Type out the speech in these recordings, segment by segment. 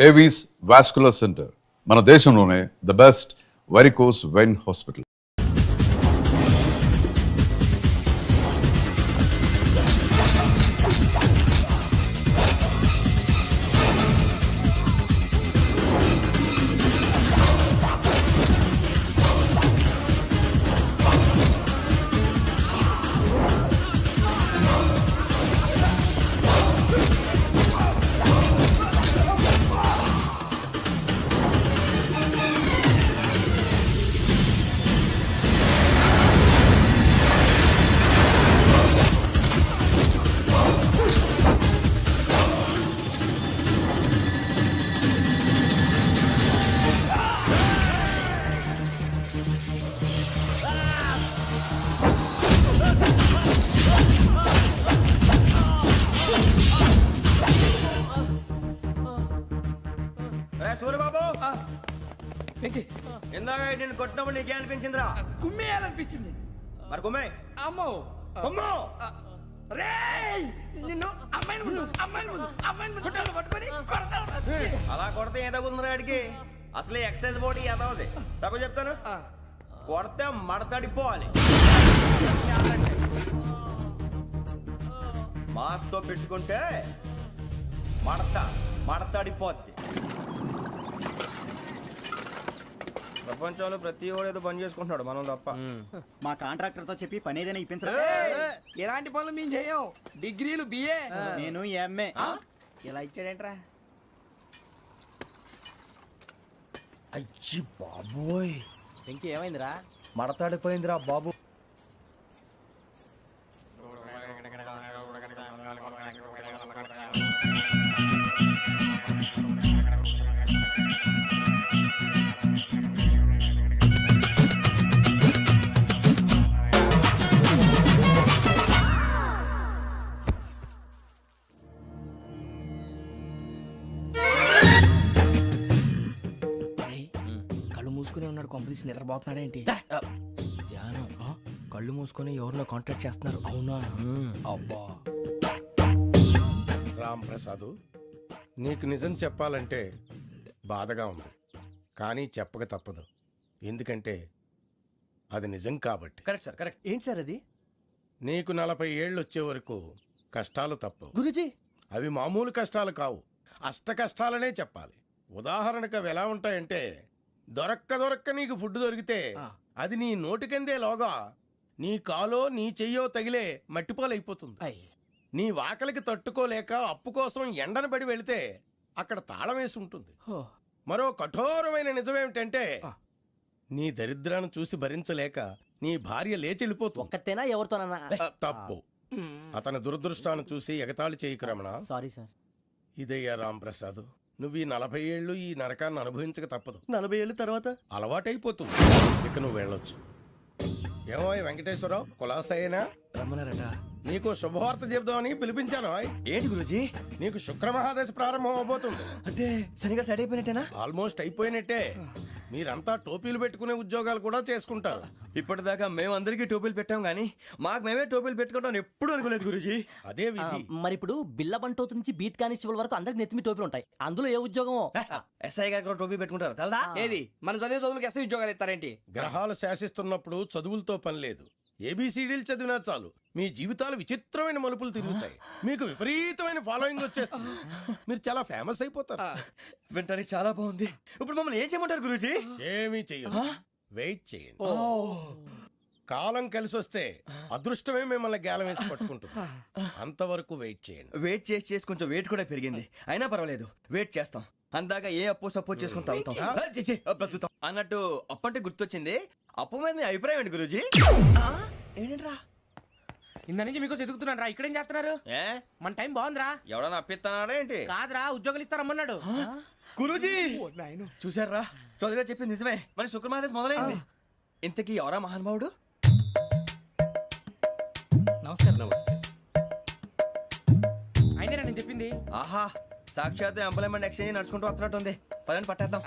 Avis vascular centre మన దేశంలోనే the best varicose vein hospital. Suryababu ఇందాక నేను కొట్టినప్పుడు నీకే అనిపించిందిరా? కుమ్మేయాలనిపించింది. మరి కుమ్మే. అమ్మో కుమ్ము. రేయ్ నిన్ను అమ్మాయిని గుడ్డలు పట్టుకొని కొడతాను. అలా కొడితే ఏ తగ్గుతుందిరా ఆడికి? అసలు ఎక్సైజ్ బాడీ ఏదవుది తప్పు చెప్తాను. కొడితే మడతడిపోవాలి. మాస్తో పెట్టుకుంటే మడతడిపోద్ది. ప్రపంచంలో ప్రతి వాడు ఏదో పని చేసుకుంటున్నాడు, మనం తప్ప. మా కాంట్రాక్టర్ తో చెప్పి పని ఏదైనా ఇప్పించరా? ఎలాంటి పనులు మేము చేయం. డిగ్రీలు బిఏ, నేను ఎంఏ. ఇలా ఇచ్చాడేంట్రా? అయ్యి బాబోయ్, ఇంకేమైందిరా? మడతాడిపోయిందిరా బాబు. కళ్ళు మూసుకుని ఉన్నాడు, కొంపదీసి నిద్రపోతున్నాడేంటి? ధ్యానం. కళ్ళు మూసుకొని ఎవరినో కాంటాక్ట్ చేస్తున్నారు. అవునా? అబ్బా రామ్ ప్రసాద్, నీకు నిజం చెప్పాలంటే బాధగా ఉంది, కానీ చెప్పక తప్పదు. ఎందుకంటే అది నిజం కాబట్టి. Correct sir, correct. ఏంటి సార్ అది? నీకు 40 ఏళ్ళు వచ్చే వరకు కష్టాలు తప్పవు. గురుజీ, అవి మామూలు కష్టాలు కావు, అష్ట కష్టాలనే చెప్పాలి. ఉదాహరణకు అవి ఎలా ఉంటాయంటే, దొరక్క నీకు ఫుడ్ దొరికితే అది నీ నోటికందే లోగా నీ కాలో నీ చెయ్యో తగిలే మట్టిపాలైపోతుంది. నీ వాకలికి తట్టుకోలేక అప్పు కోసం ఎండను పడి వెళితే అక్కడ తాళం వేసి ఉంటుంది. మరో కఠోరమైన నిజమేమిటంటే, నీ దరిద్రాన్ని చూసి భరించలేక నీ భార్య లేచి వెళ్ళిపోతుంది. ఒక్కతేనా ఎవరితోనన్నా? తప్పు. అతని దురదృష్టాన్ని చూసి ఎగతాళి చేయకు రమణ. Sorry sir. ఇదయ్యా రాంప్రసాద్, నువ్వు ఈ 40 ఏళ్ళు ఈ నరకాన్ని అనుభవించక తప్పదు. 40 ఏళ్ళ తర్వాత అలవాటైపోతుంది. ఇక నువ్వు వెళ్ళొచ్చు. ఏమో వెంకటేశ్వరరావు, కులాసైనా రమ్మన్నారట. నీకు శుభవార్త చెబుదామని పిలిపించాను. ఏంటి గురూజీ? నీకు శుక్రమహాదశ ప్రారంభం అవబోతుంది. అంటే శనిగా సెట్ అయిపోయినట్టేనా? ఆల్మోస్ట్ అయిపోయినట్టే. మీరంతా టోపీలు పెట్టుకునే ఉద్యోగాలు కూడా చేసుకుంటారు. ఇప్పటిదాకా మేమందరికీ టోపీలు పెట్టాం కానీ మాకు మేమే టోపీలు పెట్టుకుంటాం ఎప్పుడు అనుకోలేదు గురూజీ. అదే విధి. మరి ఇప్పుడు బిల్ల బంటోతు నుంచి బీట్ కానిస్టేబుల్ వరకు అందరికి నెత్తిమి టోపీలు ఉంటాయి. అందులో ఏ ఉద్యోగం? ఎస్ఐ గారు కూడా టోపీ పెట్టుకుంటారు తెలదా? ఏది మన చదివే చదువులకు ఎస్ఐ ఉద్యోగాలు ఇస్తారేంటి? గ్రహాలు శాసిస్తున్నప్పుడు చదువులతో పని లేదు. ఏబిసిడీలు చదివినా చాలు మీ జీవితాలు విచిత్రమైన మలుపులు తిరుగుతాయి. మీకు విపరీతమైన ఫాలోయింగ్ వచ్చేస్తుంది. మీరు చాలా ఫేమస్ అయిపోతారు. వింటానికి చాలా బాగుంది. ఇప్పుడు మమ్మల్ని ఏం చేయమంటారు గురూజీ? ఏమీ చెయ్యదు, వెయిట్ చేయండి. కాలం కలిసి వస్తే అదృష్టమే మిమ్మల్ని గేలం వేసి పట్టుకుంటుంది. అంతవరకు వెయిట్ చేయండి. వెయిట్ చేసి కొంచెం వెయిట్ కూడా పెరిగింది. అయినా పర్వాలేదు, వెయిట్ చేస్తాం. అందాక ఏ అప్పు సపోర్ట్ చేసుకుని తాగుతాం, బ్రతుకుతాం అన్నట్టు. అప్పు అంటే గుర్తొచ్చింది, అప్పు మీద మీ అభిప్రాయం ఏంటి గురూజీ? ఏంటరా ఇంత నుంచి మీకు ఎదుగుతున్నాను రా. ఇక్కడేం చేస్తున్నారు? ఏ మన టైం బాగుందిరా. ఎవడన్నా అప్పిస్తున్నాడా ఏంటి? కాదురా, ఉద్యోగాలు ఇస్తారమ్మన్నాడు. గురూజీ చూసారా, చౌదరిగా చెప్పింది నిజమే. మరి శుక్రమాదేశ్ మొదలైంది. ఇంతకీ ఎవరా మహానుభావుడు? నమస్కారం. అయినా నేను చెప్పింది. ఆహా, సాక్షాత్ ఎంప్లాయ్మెంట్ ఎక్స్చేంజ్ నడుచుకుంటూ వస్తున్నట్టు ఉంది. పదండి పట్టేద్దాం.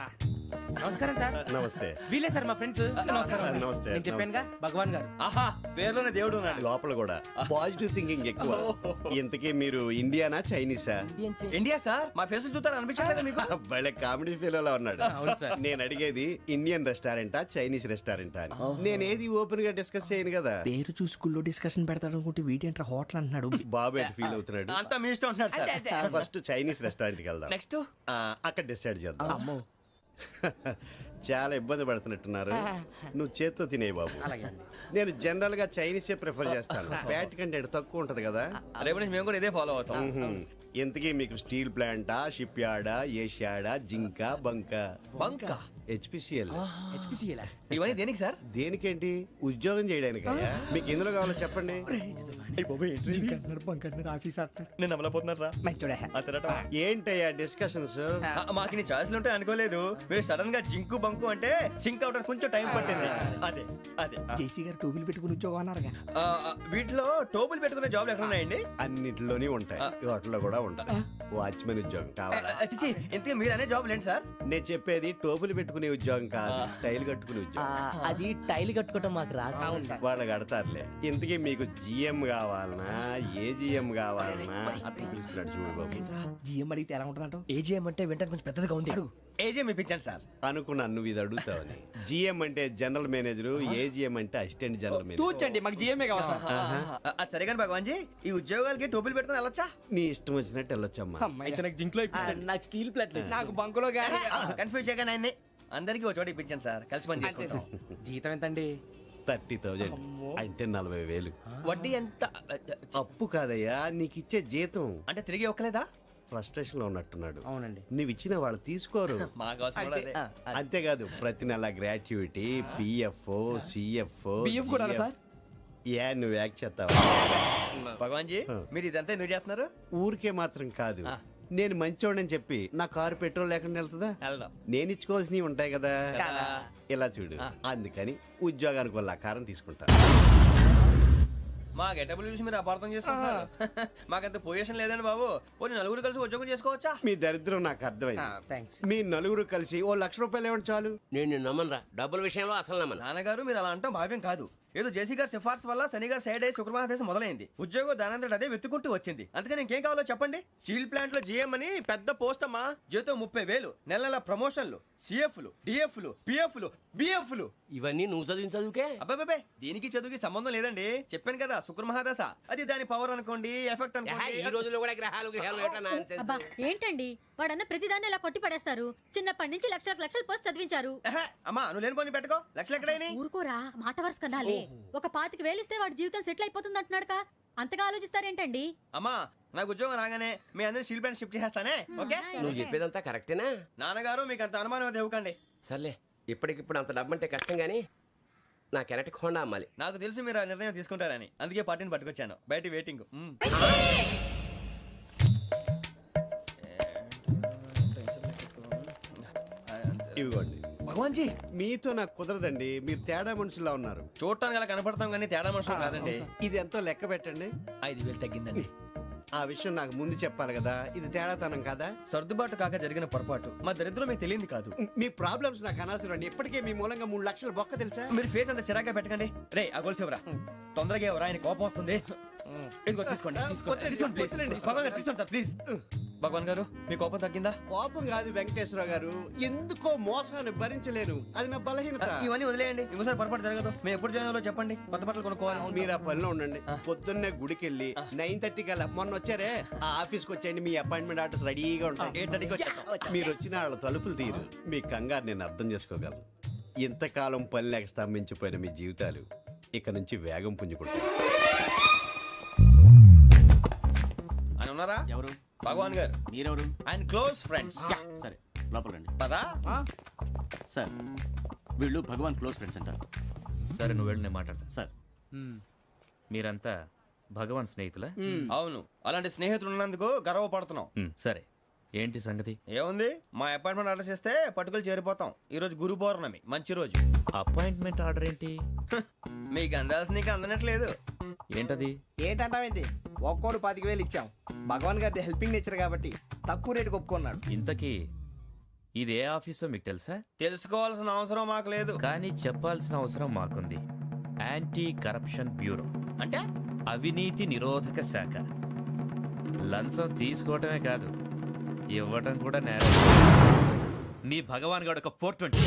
నమస్కారం సార్. నమస్తే. వీలే సార్ మా ఫ్రెండ్స్. నమస్కారం. నమస్తే. నేను చెప్పానుగా భగవాన్ గారు. ఆహా పేరులోనే దేవుడు ఉన్నాడు. లోపల కూడా పాజిటివ్ థింకింగ్ ఎక్కువ. ఇంతకీ మీరు ఇండియానా చైనీసా? ఇండియా సార్ మా ఫేస్ చూస్తారు అనిపించలేదు మీకు? భలే కామెడీ ఫీల్ ఉన్నాడు. అవును సార్. నేను అడిగేది ఇండియన్ రెస్టారెంటా చైనీస్ రెస్టారెంటా అని. నేను ఏది ఓపెన్ గా డిస్కస్ చేయను కదా. పేరు చూసి స్కూల్లో డిస్కషన్ పెడతాడు అనుకుంటే వీటేంట్రా హోటల్ అంటున్నాడు. బాబు ఎట్ ఫీల్ అవుతున్నాడు. అంతా మీ ఇష్టం ఉంటున్నాడు సార్. ఫస్ట్ చైనీస్ రెస్టారెంట్ కి వెళ్దాం. నెక్స్ట్ అక్కడ డిసైడ్ చేద్దాం. అమ్మో. చాలా ఇబ్బంది పడుతున్నట్టున్నారు. నువ్వు చేత్తో తినే బాబు. అలాగే అండి. నేను జనరల్ గా చైనీసే ప్రిఫర్ చేస్తాను. ఫ్యాట్ కంటెంట్ తక్కువ ఉంటది కదా. రేపు నుంచి మేము కూడా ఇదే ఫాలో అవుతాం. ఎంతకీ మీకు స్టీల్ ప్లాంటా, షిప్ యార్డా, ఏషియాడా, జింక, బంక? బంక హెచ్పిసిఎల్. HPCL. ఇవన్నీ దేనికి సార్? దేనికేంటి? ఉద్యోగం చేయడానికి. మీకు ఎందులో కావాలో చెప్పండి. నేను అమలపోతున్నారా? ఏంటయ్యా డిస్కషన్స్? మాకు నీ ఛాయిస్లు ఉంటాయి అనుకోలేదు. మీరు సడన్ గా జింకు బంకు అంటే సింక్ అవడానికి కొంచెం టైం పట్టింది. అదే అదే జేసీ గారు టోపీలు పెట్టుకుని ఉద్యోగం అన్నారుగా. వీటిలో టోపులు పెట్టుకునే జాబ్లు ఎక్కడ ఉన్నాయండి? అన్నిటిలోనే ఉంటాయి, వాటిలో కూడా ఉంటాయి. వాచ్మెన్ ఉద్యోగం కావాలా? అతిచి ఇంతకీ మీరు అనే జాబ్ లేండి సార్? నేను చెప్పేది టోపులు పెట్టుకునే ఉద్యోగం కాదు, టైల్ కట్టుకునే ఉద్యోగం. అది టైల్ కట్టుకోవటం మాకు రాదు. వాళ్ళు కడతారులే. ఇంతకీ మీకు జిఎం కావాలనా, ఏ జిఎం కావాలనా? అట్లా పిలుస్తున్నాడు చూడు బాబు. జిఎం అడిగితే ఎలా ఉంటుందంట? ఏజీఎం అంటే వెంటనే కొంచెం పెద్దదిగా ఉంది. ఏజీఎం ఇప్పించండి సార్. అనుకున్నాను నువ్వు ఇది అడుగుతావని. జిఎం అంటే జనరల్ మేనేజర్, ఏజిఎం అంటే అసిస్టెంట్ జనరల్ మేనేజర్. తూచండి మాకు జిఎంఏ కావాలి సార్. అది సరే కానీ భగవాన్ జీ ఈ ఉద్యోగాలకి టోపులు పెట్టుకుని వెళ్ళొచ్చా? నీ ఇష్టం వచ్చినట్టు వెళ్ళొచ్చమ్మా. అయితే నాకు జింక్లో నాకు స్టీల్ ప్లేట్ నాకు బంకులో గానీ. కన్ఫ్యూజ్ చేయగానే ఆయన్ని అందరికీ ఒక చోట ఇప్పించండి సార్. కలిసి పని చేసుకుంటాం. జీతం ఎంతండి? 30,000 అంటే 40,000. వడ్డీ ఎంత? అప్పు కాదయ్యా, నీకు ఇచ్చే జీతం. అంటే తిరిగి ఒక్కలేదా? ఫ్రస్ట్రేషన్ లో ఉన్నట్టున్నాడు. అవునండి. నువ్వు ఇచ్చిన వాళ్ళు తీసుకోరు. మాకు అవసరం కూడా అదే. అంతేకాదు ప్రతి నెల గ్రాట్యుటీ, పిఎఫ్, సిఎఫ్. బియ్యం కూడా సార్? ఏ నువ్వు యాక్ చేస్తావా? భగవాన్ జీ మీరు ఇదంతా ఎందుకు చేస్తున్నారు? ఊరికే మాత్రం కాదు, నేను మంచోడని చెప్పి నా కారు పెట్రోల్ లేకుండా వెళ్తుందా? వెళ్దాం. నేను ఇచ్చుకోవాల్సినవి ఉంటాయి కదా. కదా. ఇలా చూడు, అందుకని ఉద్యోగానికి వాళ్ళ ఆకారం తీసుకుంటా. మా గెటబుల్ చూసి మీరు అపార్థం చేసుకుంటున్నారు. మాకంత పొజిషన్ లేదండి బాబు. పోనీ నలుగురు కలిసి ఉద్యోగం చేసుకోవచ్చా? మీ దరిద్రం నాకు అర్థమైంది. థ్యాంక్స్. మీ నలుగురు కలిసి ఓ ₹1,00,000 ఇవ్వండి చాలు. నేను నమ్మనరా, డబ్బుల విషయంలో అసలు నమ్మను. నాన్నగారు మీరు అలా అంటాం భావ్యం కాదు. ఏదో జేసీ గారి సిఫార్సు వల్ల శని గారు సైడ్ అయ్యి శుక్రవారం మొదలైంది. ఉద్యోగం దానంతటి అదే వెతుకుంటూ వచ్చింది. అందుకని ఇంకేం కావాలో చెప్పండి. స్టీల్ ప్లాంట్ లో జీఎం అని పెద్ద పోస్ట్ అమ్మా. జీతం 30,000, నెల నెల ప్రమోషన్లు, సిఎఫ్లు, డిఎఫ్లు, పిఎఫ్లు, బిఎఫ్లు. ఇవన్నీ నువ్వు చదివిన చదువుకే. అబ్బాబే దీనికి చదువుకి సంబంధం లేదండి. చెప్పాను కదా శుక్ర మహాదశ. అది దాని పవర్ అనుకోండి, ఎఫెక్ట్ ఈ అనుకోండి. రోజుల్లో కూడా గ్రహాలు ఏటా nonsense? అబ్బా ఏంటండి వాడన్న ప్రతిదాన్ని ఇలా కొట్టి పడేస్తారు. చిన్నప్పటి నుంచి లక్షల పోస్ట్ చదివించారు. ఎహె, అమ్మా నువ్వు లేని పోనీ పెట్టుకో. లక్షలు ఎక్కడైనా ఊరుకోరా మాట వరుస కదాలే. ఒక 25,000 ఇస్తే వాడి జీవితం సెటిల్ అయిపోతుంది అంటున్నాడుగా. అంతగా ఆలోచిస్తారేంటండి? అమ్మా నాకు ఉద్యోగం రాగానే మీ అందరి స్టీల్ ప్లాంట్ షిఫ్ట్ చేస్తానే. ఓకే నువ్వు చెప్పేదంతా కరెక్టేనా? నాన్నగారు మీకు అంత అనుమానం అయితే ఇవ్వకండి. సర్లే, ఇప్పటికిప్పుడు అంత డబ్బు అంటే కష్టం గానీ నా కెనటిక్ హోండా అమ్మాలి. నాకు తెలుసు మీరు ఆ నిర్ణయం తీసుకుంటారని, అందుకే పార్టీని పట్టుకొచ్చాను. బయట వెయిటింగ్. ఇవ్వండి. భగవాన్ జీ మీతో నాకు కుదరదండి, మీరు తేడా మనుషుల్లా ఉన్నారు. చూడటానికి అలా కనపడతాం కానీ తేడా మనుషులు కాదండి. ఇది ఎంతో లెక్క పెట్టండి. 5,000 తగ్గిందండి. ఆ విషయం నాకు ముందు చెప్పాలి కదా. ఇది తేడాతనం కాదా? సర్దుబాటు కాక జరిగిన పొరపాటు. మా దరిద్రం మీకు తెలియంది కాదు. మీ ప్రాబ్లమ్స్ నాకు అనవసరం అండి. ఇప్పటికే మీ మూలంగా 3 లక్షలు బొక్క తెలుసా? మీరు ఫేస్ అంత చిరాగ్గా పెట్టకండి. రే ఆ గొలుసు ఎవరా? తొందరగా ఎవరా? ఆయన కోపం వస్తుంది. ఇదిగో తీసుకోండి. వద్దండి, తీసుకోండి, please. వద్దండి. భగవాన్ గారు తీసుకోండి సార్ ప్లీజ్. భగవాన్ గారు మీ కోపం తగ్గిందా? కోపం కాదు వెంకటేశ్వరరావు గారు, ఎందుకో మోసాన్ని భరించలేను. అది నా బలహీనత. ఇవన్నీ వదిలేయండి. ఇంకోసారి పొరపాటు జరగదు. మేము ఎప్పుడు జాయిన్ అవ్వాలో చెప్పండి. కొత్త బట్టలు కొనుక్కోవాలి. మీరు ఆ పనిలో ఉండండి. పొద్దున్నే గుడికి వెళ్ళి 9:30 కల్లా, మొన్న వచ్చారే ఆ ఆఫీస్కి వచ్చేయండి. మీ అపాయింట్మెంట్ ఆర్డర్స్ రెడీగా ఉంటాయి. 8:30కి వచ్చేస్తాం. మీరు వచ్చిన వాళ్ళ తలుపులు తీరు. మీ కంగారు నేను అర్థం చేసుకోగలను. ఇంతకాలం పని లేక స్తంభించిపోయిన మీ జీవితాలు ఇక నుంచి వేగం పుంజుకుంటాయి. ఆయన ఉన్నారా? ఎవరు? భగవాన్ గారు. మీరెవరు? ఆయన క్లోజ్ ఫ్రెండ్స్. సరే లోపల రండి. పదా సార్ వీళ్ళు భగవాన్ క్లోజ్ ఫ్రెండ్స్ అంటారు. సరే నువ్వు వెళ్ళి నేను మాట్లాడతా. సార్ మీరంతా భగవాన్ స్నేహితులా? అవును, అలాంటి స్నేహితులు ఉన్నందుకు గర్వపడుతున్నాం. సరే ఏంటి సంగతి? ఏముంది, మా అపాయింట్మెంట్ ఆర్డర్ చేస్తే పట్టుకులు చేరిపోతాం. ఈ రోజు గురు పౌర్ణమి, మంచి రోజు. అపాయింట్మెంట్ ఆర్డర్ ఏంటి? మీకు అందాల్సిన నీకు అందనట్లేదు. ఏంటది? ఏంటంటావేంటి? ఒక్కోడు 25,000 ఇచ్చాం. భగవాన్ గారి హెల్పింగ్ నేచర్ కాబట్టి తక్కువ రేటుకి ఒప్పుకున్నాడు. ఇంతకీ ఇది ఏ ఆఫీసో మీకు తెలుసా? తెలుసుకోవాల్సిన అవసరం మాకు లేదు. కానీ చెప్పాల్సిన అవసరం మాకుంది. యాంటీ కరప్షన్ బ్యూరో అంటే అవినీతి నిరోధక శాఖ. లంచం తీసుకోవటమే కాదు, ఇవ్వటం కూడా నేరం. మీ భగవాన్ గారు ఒక 420.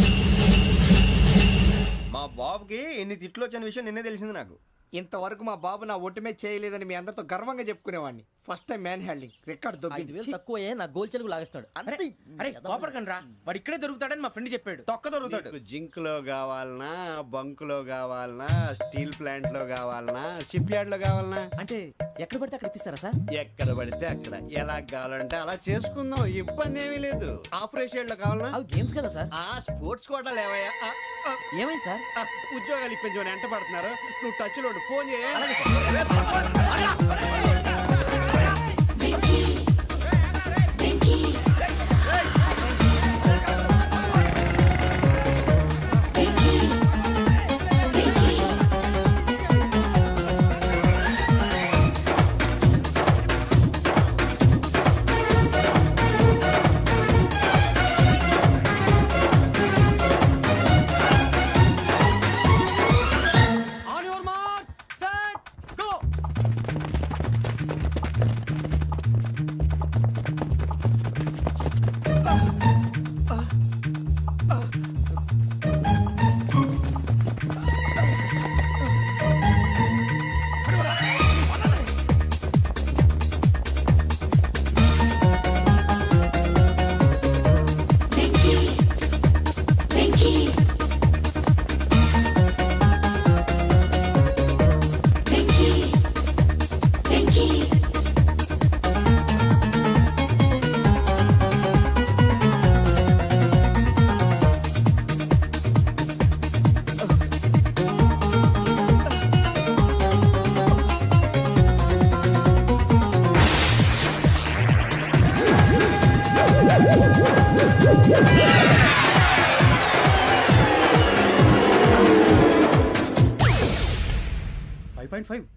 మా బాబుకి ఎన్ని తిట్లు వచ్చిన విషయం నిన్నే తెలిసింది నాకు. ఇంతవరకు మా బాబు నా ఒట్టుమే చేయలేదని మీ అందరితో గర్వంగా చెప్పుకునేవాడిని. First time man handing record 5,000 దొబ్బింది. తక్కువే నా గోల్ చెలుగు లాగేస్తున్నాడు. అరే అరే కోపడకండి రా, వాడు ఇక్కడే దొరుకుతాడని మా ఫ్రెండ్ చెప్పాడు. తొక్క దొరుకుతాడు. మీకు జింక్ లో కావాలనా, బంక్ లో కావాలనా, స్టీల్ ప్లాంట్ లో కావాలనా, షిప్ యార్డ్ లో కావాలనా? అంటే ఎక్కడ పడితే అక్కడ ఇప్పిస్తారా సార్? ఎక్కడ పడితే అక్కడ, ఎలా కావాలంటే అలా చేసుకుందాం, ఇబ్బంది ఏమీ లేదు. ఆపరేషన్ లో కావాలనా? అవి గేమ్స్ కదా సార్. ఆ స్పోర్ట్స్ కోటా లేవయ్యా. ఏమైంది సార్? ఉద్యోగాలు ఇప్పించమని ఎంట పడుతున్నారు. నువ్వు టచ్ లో ఫోన్ చేయ. On your marks set go.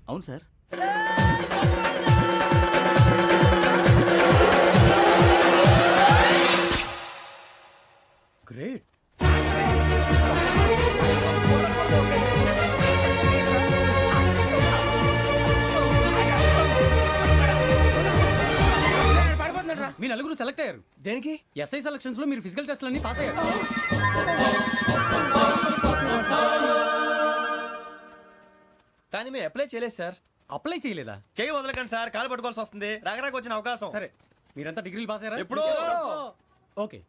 అవును సార్. గ్రేట్. మీ నలుగురు సెలెక్ట్ అయ్యారు. దేనికి? ఎస్ఐ సెలక్షన్స్ లో మీరు ఫిజికల్ టెస్ట్ అన్ని పాస్ అయ్యారు. కానీ మేము అప్లై చేయలేదు సార్. అప్లై చేయలేదా? చేయి వదలకండి సార్, కాలు పట్టుకోవాల్సి వస్తుంది. రాగరాకు వచ్చిన అవకాశం. సరే, మీరంతా డిగ్రీలు పాస్ అయ్యారా? ఎప్పుడో. ఓకే,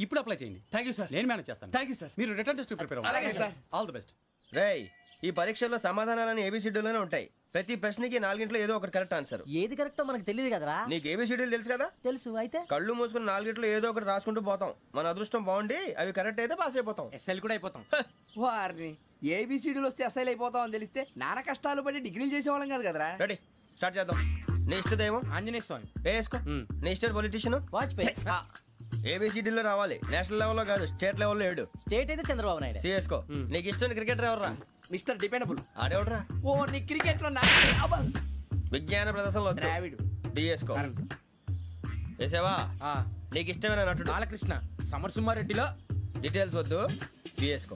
ఇప్పుడు అప్లై చేయండి. Thank you sir. నేను మేనేజ్ చేస్తాను. Thank you sir. మీరు రిటర్న్ టెస్ట్ ప్రిపేర్ అలాగే అవ్వండి. సార్. All the best. రేయ్, ఈ పరీక్షల్లో సమాధానాలని ఏబిసిడ్యూల్లోనే ఉంటాయి. ప్రతి ప్రశ్నకి 4 ఏదో ఒకటి కరెక్ట్ ఆన్సర్. ఏది కరెక్టో మనకు తెలియదు కదరా. నీకు ఏబిసిడ్యూల్ తెలుసు కదా? తెలుసు. అయితే కళ్ళు మూసుకుని 4 ఏదో ఒకటి రాసుకుంటూ పోతాం. మన అదృష్టం బాగుండి అవి కరెక్ట్ అయితే పాస్ అయిపోతాం. ఎస్ఎల్ కూడా అయిపోతాం. వారిని ఏబిసిడీలు వస్తే ఎస్ఐలు అయిపోతాం అని తెలిస్తే నాన్న కష్టాలు పడి డిగ్రీలు చేసేవాళ్ళం కాదు కదరా. రెడీ, స్టార్ట్ చేద్దాం. నీ ఇష్టదేమో ఆంజనేయ స్వామి. వేసుకో. నీ ఇష్ట పొలిటీషియన్ వాజ్పేయి. ఏబిసిడీలో రావాలి. నేషనల్ లెవెల్లో కాదు, స్టేట్ లెవెల్లో 7. స్టేట్ అయితే చంద్రబాబు నాయుడు. సిఎస్కో. నీకు ఇష్టం క్రికెటర్ ఎవర్రా? Mister dependable. ఆడేవడరా? ఓ నీ క్రికెట్ లో విజ్ఞాన ప్రదర్శనలో ద్రావిడు. డిఎస్కో. వేసావా? నీకు ఇష్టమైన నటుడు? బాలకృష్ణ. సమర్సుమారెడ్డిలో డీటెయిల్స్ వద్దు, బిఎస్కో.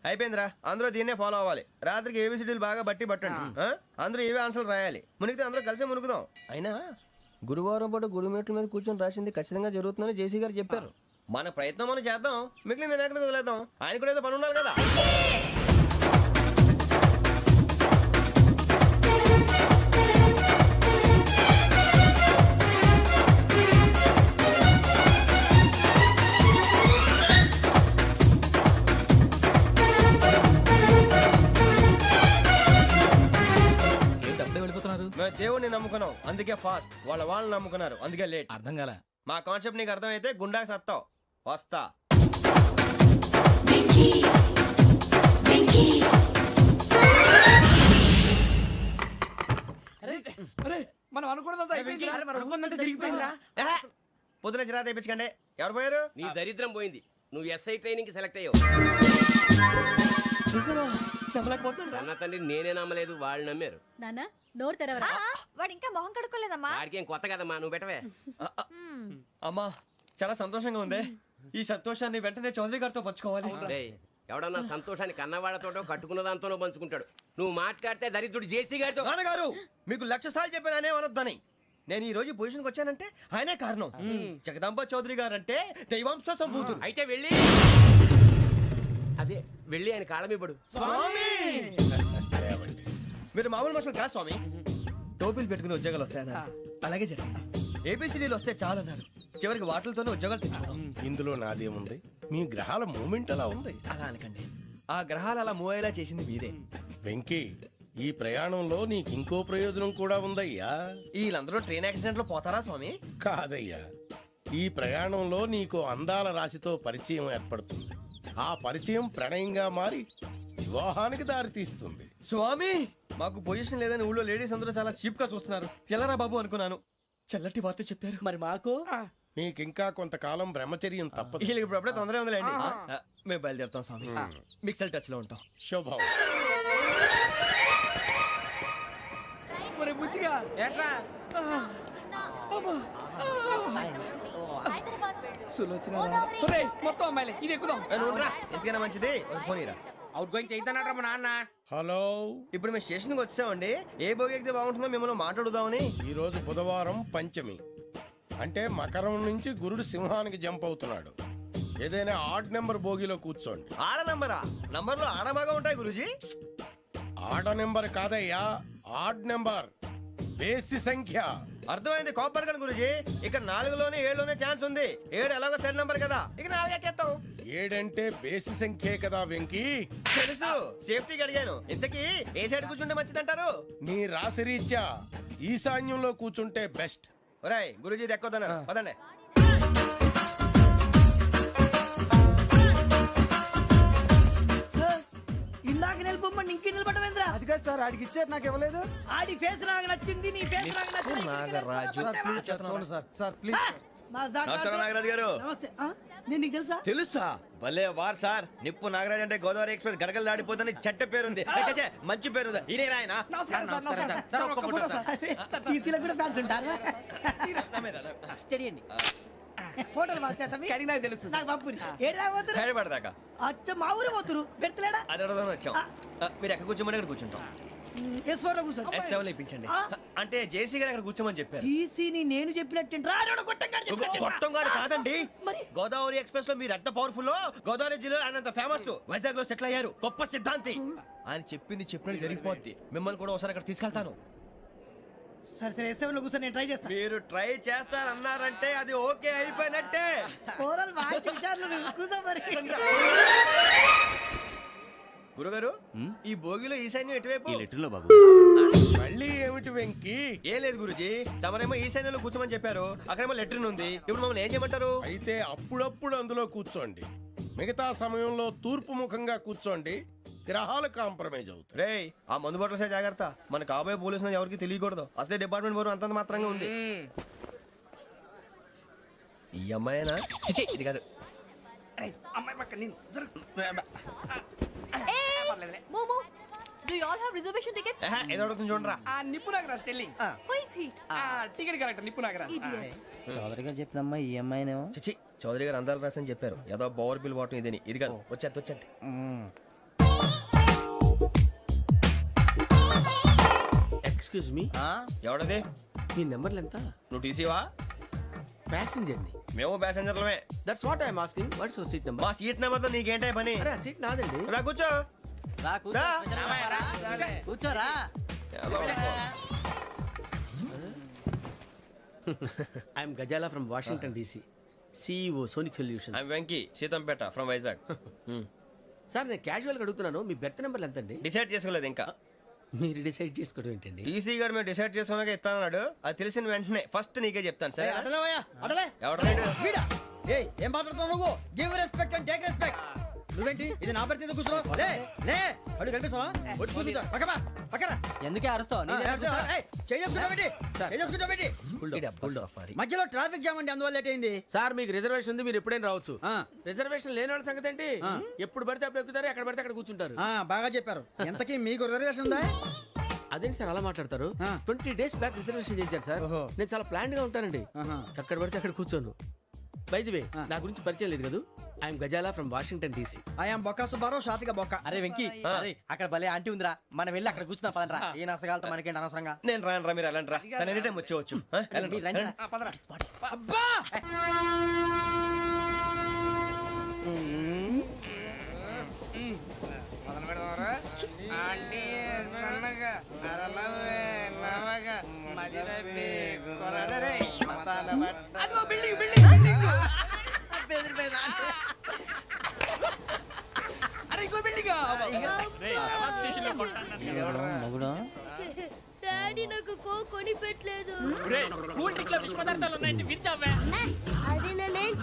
అయిపోయిందిరా. అందరూ దీన్నే ఫాలో అవ్వాలి. రాత్రికి ఏబిసిడీలు బాగా బట్టి పట్టండి. అందరూ ఏవే ఆన్సర్లు రాయాలి. మునిగితే అందరూ కలిసే మునుగుదాం. అయినా గురువారం పాటు గురుమేట్ల మీద కూర్చొని రాసింది ఖచ్చితంగా జరుగుతుందని జేసీ గారు చెప్పారు. మన ప్రయత్నం మనం చేద్దాం, మిగిలింది నేను ఎక్కడికి వదిలేద్దాం. ఆయన కూడా ఏదో పని ఉండాలి కదా. మేము దేవుడిని నమ్ముకున్నాం, అందుకే ఫాస్ట్. వాళ్ళని నమ్ముకున్నారు, అందుకే లేట్. అర్థం కాల. మా కాన్సెప్ట్ నీకు అర్థమైతే గుండాకి సత్తావు. వస్తా. మనం అనుకున్నదంతా జరిగిపోయిందిరా. పొద్దున చిరా తెప్పించకండి. ఎవరు పోయారు? నీ దరిద్రం పోయింది. నువ్వు ఎస్ఐ ట్రైనింగ్ సెలెక్ట్ అయ్యావు. అన్న తండ్రి నేనే నమ్మలేదు, వాళ్ళు నమ్మారు. నాన్న నోరు తెరవరా. వాడు ఇంకా మొహం కడుక్కోలేదమ్మా. వాడికి ఏం కొత్త కదమ్మా, నువ్వు పెట్టవే. అమ్మా చాలా సంతోషంగా ఉంది. ఈ సంతోషాన్ని వెంటనే చౌదరి గారితో పంచుకోవాలి. రేయ్, ఎవడన్నా సంతోషాన్ని కన్నవాడతోటో కట్టుకున్న దాంతోనో పంచుకుంటాడు. నువ్వు మాట్లాడితే దరిద్రుడు జేసీ గారితో. నాన్నగారు మీకు 1,00,000 సార్లు చెప్పాను ఆయనే అనొద్దని. నేను ఈ రోజు పొజిషన్కి వచ్చానంటే ఆయనే కారణం. జగదాంబ చౌదరి గారు అంటే దైవాంశ సంభూతుడు. అయితే వెళ్ళి అదే వెళ్ళి ఆయన కాళ్ళమివ్వడు. మీరు మామూలు మనుషులు కాదు స్వామి. టోపీలు పెట్టుకుని ఉద్యోగాలు వస్తాయన్నారు, అలాగే జరిగింది. ఏపీసీడీలు వస్తే చాలన్నారు, చివరికి వాటిలతోనే ఉద్యోగాలు తెచ్చుకున్నాం. ఇందులో నాదేముంది? మీ గ్రహాల మూమెంట్ అలా ఉంది. అలా అనకండి, ఆ గ్రహాలు అలా మూవ్ అయ్యేలా చేసింది మీరే. వెంకీ, ఈ ప్రయాణంలో నీకు ఇంకో ప్రయోజనం కూడా ఉందయ్యా. వీళ్ళందరూ ట్రైన్ యాక్సిడెంట్ లో పోతారా స్వామి? కాదయ్యా, ఈ ప్రయాణంలో నీకు అందాల రాశితో పరిచయం ఏర్పడుతుంది. ఆ పరిచయం ప్రణయంగా మారి వివాహానికి దారితీస్తుంది. స్వామి, మాకు పొజిషన్ లేదని ఊళ్ళో లేడీస్ అందరూ చాలా చీప్ గా చూస్తున్నారు. ఎలారా బాబు అనుకున్నాను, చల్లటి వార్త చెప్పారు. మరి మాకు నీకింకా కొంతకాలం బ్రహ్మచర్యం తప్పదు. వీళ్ళకి ఇప్పుడు అప్పుడే తొందరగా ఉందిలేండి. మేము బయలుదేరుతాం స్వామి, మిక్సల్ టచ్ లో ఉంటాం. శుభం. మరి బుచ్చిగా ఏట్రా సులోచన మొత్తం అమ్మాయిలే, ఇది ఎక్కుదాం. ఎందుకైనా మంచిది ఒక ఫోన్ ఇరా. అవుట్ గోయింగ్ చేద్దానట్రా మా నాన్న. హలో, ఇప్పుడు మేము స్టేషన్కి వచ్చామండి. ఏ బోగి ఎక్కితే బాగుంటుందో మిమ్మల్ని మాట్లాడుదామని. ఈరోజు బుధవారం పంచమి, అంటే మకరం నుంచి గురుడు సింహానికి జంప్ అవుతున్నాడు. ఏదైనా ఆడ్ నెంబర్ బోగిలో కూర్చోండి. ఆడ నంబరా? నంబర్లో ఆడ బాగా ఉంటాయి గురూజీ. ఆడ నెంబర్ కాదయ్యా, ఆడ్ నెంబర్, బేసి సంఖ్య. అర్థమైంది, కాపర్ కానీ గురూజీ. ఇక్కడ 4లోనే 7లోనే ఛాన్స్ ఉంది. 7 ఎలాగో సెడ్ నంబర్ కదా, ఇక 4 ఎక్కేస్తాం. 7 అంటే బేసి సంఖ్యే కదా వెంకీ. తెలుసు, సేఫ్టీకి అడిగాను. ఇంతకీ ఏ సైడ్ కూర్చుంటే మంచిదంటారు? నీ రాశి రీత్యా ఈశాన్యంలో కూర్చుంటే బెస్ట్. ఒరాయ్ గురూజీ దెక్కొద్దన్నారు, పదండి. ఇందాక నిలబొమ్మని ఇంకే నిలబడమేంద్రా? అది కాదు సార్, ఆడికి ఇచ్చారు, నాకు ఇవ్వలేదు. ఆడి ఫేస్ నాకు నచ్చింది, నీ ఫేస్ నాకు నచ్చింది. నాగరాజు. Sir please. నమస్కారం నాగరాజు గారు. నమస్తే. నేను నీకు తెలుసా? తెలుసా? భలే వార్ సార్. నిప్పు నాగరాజ్ అంటే గోదావరి ఎక్స్ప్రెస్ గడగలు దాడిపోతుంది చెట్ట పేరుంది. ఛే, మంచి పేరుంది. ఇదే ఆయన. నమస్కారం సార్, నమస్కారం సార్. ఒక్క ఫోటో సార్. టీసీలో కూడా ఫ్యాన్స్ ఉంటారా? స్టడీ అండి. ఫోటోలు మార్చేస్తాం. కడిగి నాకు తెలుసు. నాకు పంపుని. ఏడా పోతురు? హైదరాబాద్దాకా. అచ్చ మా ఊరు పోతురు. పెడతలేడా? అది అడగదామని వచ్చాం. మీరు ఎక్కడ కూర్చోమని అక్కడ కూర్చుంటాం. S4 లో కూర్చో. S7 లో ఇప్పించండి. అంటే జేసీ గారు అక్కడ కూర్చోమని చెప్పారు. టీసీని నేను చెప్పినట్టు గొట్టంగాడు కాదండి. మరి గోదావరి ఎక్స్ప్రెస్ లో మీరు ఎంత పవర్ఫుల్, గోదావరి జిల్లా ఆయన అంత ఫేమస్, వైజాగ్ లో సెటిల్ అయ్యారు, గొప్ప సిద్ధాంతి. ఆయన చెప్పింది చెప్పినట్టు జరిగిపోద్ది. మిమ్మల్ని కూడా ఒకసారి అక్కడ తీసుకెళ్తాను. సరే సరే, S7 లో కూర్చొని నేను ట్రై చేస్తాను. మీరు ట్రై చేస్తారన్నారంటే అది ఓకే అయిపోయినట్టే. ఓవరాల్ బాగా విషయాలు కూర్చో మరి. గురుగారు, ఈ భోగిలో ఈశాన్యం ఎటువైపు? ఈ లెటర్లో బాబు. మళ్ళీ ఏమిటి వెంకీ? ఏం లేదు గురుజీ, తమరేమో ఈశాన్యంలో కూర్చోమని చెప్పారు, అక్కడేమో లెటర్ ఉంది. ఇప్పుడు మమ్మల్ని ఏం చేయమంటారు? అయితే అప్పుడప్పుడు అందులో కూర్చోండి, మిగతా సమయంలో తూర్పు ముఖంగా కూర్చోండి. గ్రహాలు కాంప్రమైజ్ అవుతాయి. రేయ్, ఆ మందు బాటలసే జాగ్రత్త. మన కాబోయే పోలీసులు ఎవరికి తెలియకూడదు. అసలే డిపార్ట్మెంట్ బోరు అంతంత మాత్రంగా ఉంది. ఈ అమ్మాయినా? చిచి, ఇది కాదు. అమ్మాయి పక్క నేను Momo, do you all have reservation tickets? ఏదో అడుగుతుంది చూడరా. ఆ నిప్పు Nagaraj telling. Who is he? Ticket correct నిప్పు నాగరాజ్. Idiots. చౌదరి గారు చెప్పినమ్మా ఈ అమ్మాయినేమో. చిచి, చౌదరి గారు అందాలు రాసని చెప్పారు. ఏదో బోర్ బిల్ బాటం ఇదని. ఇది కాదు, వచ్చేది. Excuse me, ఎవడది? మీ నెంబర్లు ఎంత? నువ్వు టీసీవా? ప్యాసింజర్ ని. మేము ప్యాసెంజర్లమే. That's what I'm asking. What's your seat number? మా సీట్ నెంబర్ తో నీకేంటే పని? అరే సీట్ నాదండి. రా కూర్చో. రా. కూర్చోరా. I'm Ghazala from Washington DC, CEO Sonic solution. I'm Venky, Seethampeta from Vizag. Sir నేను క్యాజువల్గా అడుగుతున్నాను, మీ బెర్త్ నెంబర్లు ఎంత అండి? డిసైడ్ చేసుకోలేదు ఇంకా. మీరు డిసైడ్ చేసుకోవడం ఏంటండి? టీసీ గారు మేము డిసైడ్ చేసుకున్నాక ఇస్తానన్నాడు. అది తెలిసిన వెంటనే ఫస్ట్ నీకే చెప్తాను. సరే? అడలే ఎవడ ఏం మాట్లాడుతున్నావు నువ్వు? Give respect and take respect. నువ్వేంటి ఇది నా పరిస్థితి కూర్చున్నావు? లే లే, అడుగు కనిపిస్తావా? వచ్చి కూర్చుంటా. పక్కమా పక్కన. ఎందుకే అరుస్తావు? మధ్యలో ట్రాఫిక్ జామ్ అండి, అందువల్ల లేట్ అయింది. సార్ మీకు రిజర్వేషన్ ఉంది, మీరు ఎప్పుడైనా రావచ్చు. రిజర్వేషన్ లేని వాళ్ళ సంగతి ఏంటి? ఎప్పుడు పడితే అప్పుడు ఎక్కుతారు, ఎక్కడ పడితే అక్కడ కూర్చుంటారు. బాగా చెప్పారు. ఎంతకీ మీకు రిజర్వేషన్ ఉందా? అదేంటి సార్ అలా మాట్లాడతారు? 20 days బ్యాక్ రిజర్వేషన్ చేశారు సార్. నేను చాలా ప్లాన్ గా ఉంటానండి. అక్కడ పడితే అక్కడ కూర్చోను. బై ది వే నా గురించి పరిచయం లేదు కదా. I'm Ghazala from Washington DC. I'm Bokka Subbarao షాతిక బొక్క. అరే వెంకీ అరే అక్కడ భలే ఆంటీ ఉందిరా, మనం వెళ్ళి అక్కడ కూర్చున్నా పదనరా. ఏ నసగాలతో మనకేంటి అనవసరంగా. నేను రాను రా, మీరు వెళ్ళండి రా. తన ఎనీ టైం వచ్చేవచ్చు. ఆ, వెళ్ళండి, మీరు రండి రా. వెళ్ళండి. అబ్బా అదిగో బిల్డింగ్ బిల్డింగ్ బిల్డింగ్. అరే ఇంకో బిల్డింగ్. డాడీ నాకు కొని పెట్టలేదు. కూల్ డ్రింక్ లో విష పదార్థాలు ఉన్నాయంటే విరిచావే. అది నేనేం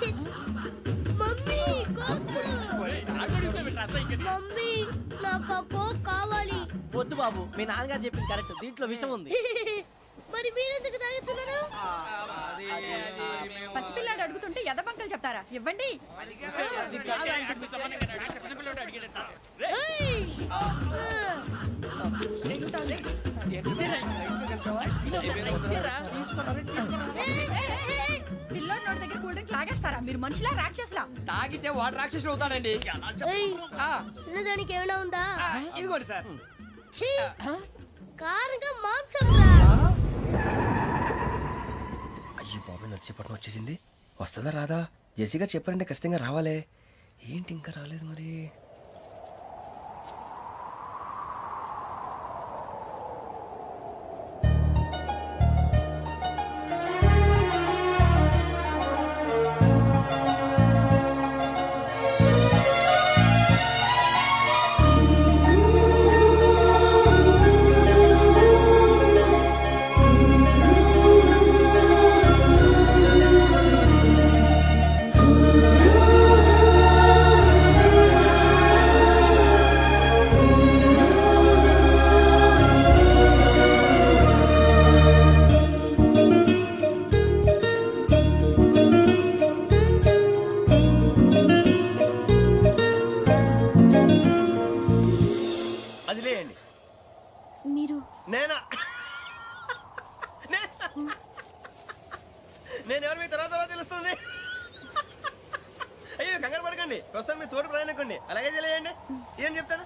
మమ్మీ కోక్. మమ్మీ నాకు ఆ కోక్ కావాలి. వద్దు బాబు, మీ నాన్నగారు చెప్పింది కరెక్ట్, దీంట్లో విషయం ఉంది. మరి మీరెందుకు తాగుతున్నారు? పసిపిల్లాడు అడుగుతుంటే ఎదబంకలు చెప్తారా? ఇవ్వండి. ఏయ్! పిల్లోడి నోటి దగ్గర కూల్ డ్రింక్ లాగేస్తారా? మీరు మనుషులా రాక్షసులా? తాగితే వాడు రాక్షసుడు అవుతాడండి. ఏయ్! తినడానికి ఏమైనా ఉందా? ఇదిగోండి సార్. ఛీ! కారంగా మాంసం రా. అయ్యో బాబాయ్, నడిచేపట్నం వచ్చేసింది. వస్తుందా రాదా? జెసీ గారు చెప్పారంటే ఖచ్చితంగా రావాలే. ఏంటి ఇంకా రాలేదు మరి? అది లేయండి. మీరు నేనా? నేను ఎవరు మీ తర్వాత తెలుస్తుంది. అయ్యో కంగారు పడకండి, ప్రస్తుతం మీ తోటి ప్రయాణకండి. అలాగే తెలియండి. ఏం చెప్తాను.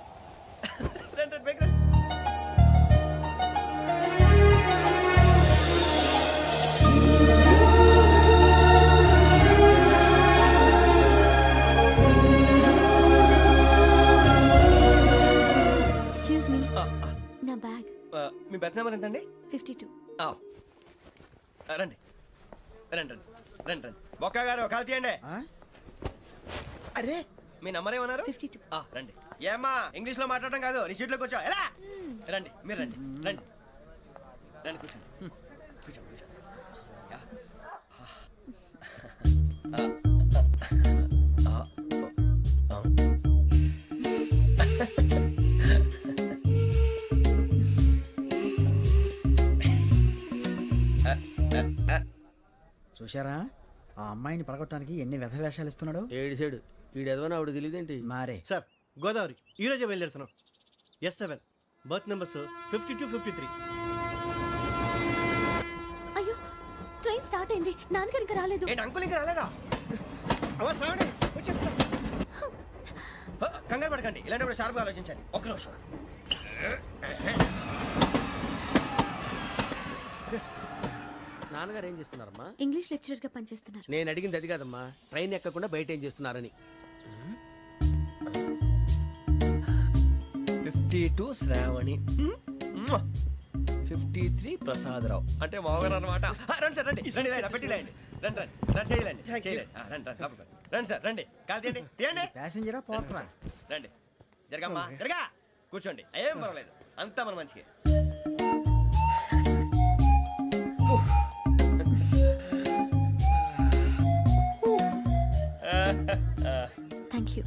రండి, రండి, బైక్ రండి. ఎక్స్క్యూజ్ మీ, నా బ్యాగ్. మీ బెత్ నెంబర్ ఎంతండి? 52. రండి రండి రండి రండి రండి. బొక్క గారు కాల్ తీయండి. అరే మీ నంబర్ ఏమన్నారు? 52. రండి. ఏమ్మా ఇంగ్లీష్ లో మాట్లాడడం కాదు, నీ సీట్లో కూర్చో. ఎలా? రండి, మీరు రండి రండి రండి, కూర్చోండి కూర్చోండి కూర్చోండి. యా. చూశారా ఆ అమ్మాయిని పడగొట్టడానికి ఎన్ని వ్యధ వేషాలు ఇస్తున్నాడు. ఏడు సైడు వీడు ఎదవని ఆవిడ తెలియదేంటి. మారే సార్ గోదావరి ఈ రోజే బయలుదేరుతున్నాం. S7 berth numbers 52, 53. అయ్యో, ట్రైన్ స్టార్ట్ అయింది. నాన్నగారు ఇంకా రాలేదు. ఏంటి అంకుల్ ఇంకా రాలేదా? కంగారు పడకండి, ఇలాంటప్పుడు షార్ప్గా ఆలోచించండి. ఒక్క నిమిషం. నాన్నగారు ఏం చేస్తున్నారమ్మా? ఇంగ్లీష్ లెక్చరర్ గా పనిచేస్తున్నారు. నేను అడిగింది అది కాదమ్మా, ట్రైన్ ఎక్కకుండా బయట ఏం చేస్తున్నారని. 52 శ్రావణి, 53 ప్రసాదరావు అంటే మామగారు అనమాట. రండి సార్, రండి రండి, ఇలా పెట్టి లేండి. రండి రండి రండి, చేయలేండి చేయలేండి. రండి రండి లోపలికి రండి. రండి సార్, రండి. కాదు తీయండి తీయండి. ప్యాసింజరా పోట్రా. రండి, జరగమ్మా జరగా. కూర్చోండి, ఏం పర్వాలేదు, అంతా మన మంచికి. Thank you.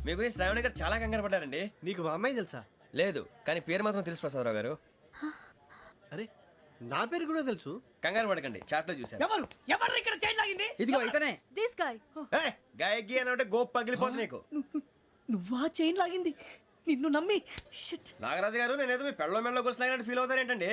మీ గురించి శ్రావణి గారు చాలా కంగారు పడ్డారండి. నీకు మా అమ్మాయి తెలుసా? లేదు, కానీ పేరు మాత్రం తెలుసు ప్రసాదరావు గారు. అరే నా పేరు కూడా తెలుసు. కంగారు పడకండి, చాట్ లో చూశాను. ఎవరు ఎవరు ఇక్కడ చైన్ లాగింది? ఇదిగో ఇతనే. This guy. గాయకి అని అంటే గోప్ పగిలిపోతుంది నీకు. నువ్వా చైన్ లాగింది? నిన్ను నమ్మి. నాగరాజు గారు, నేనేదో మీ పెళ్ళ మెళ్ళ గురిసిలాగినట్టు ఫీల్ అవుతారేంటండి?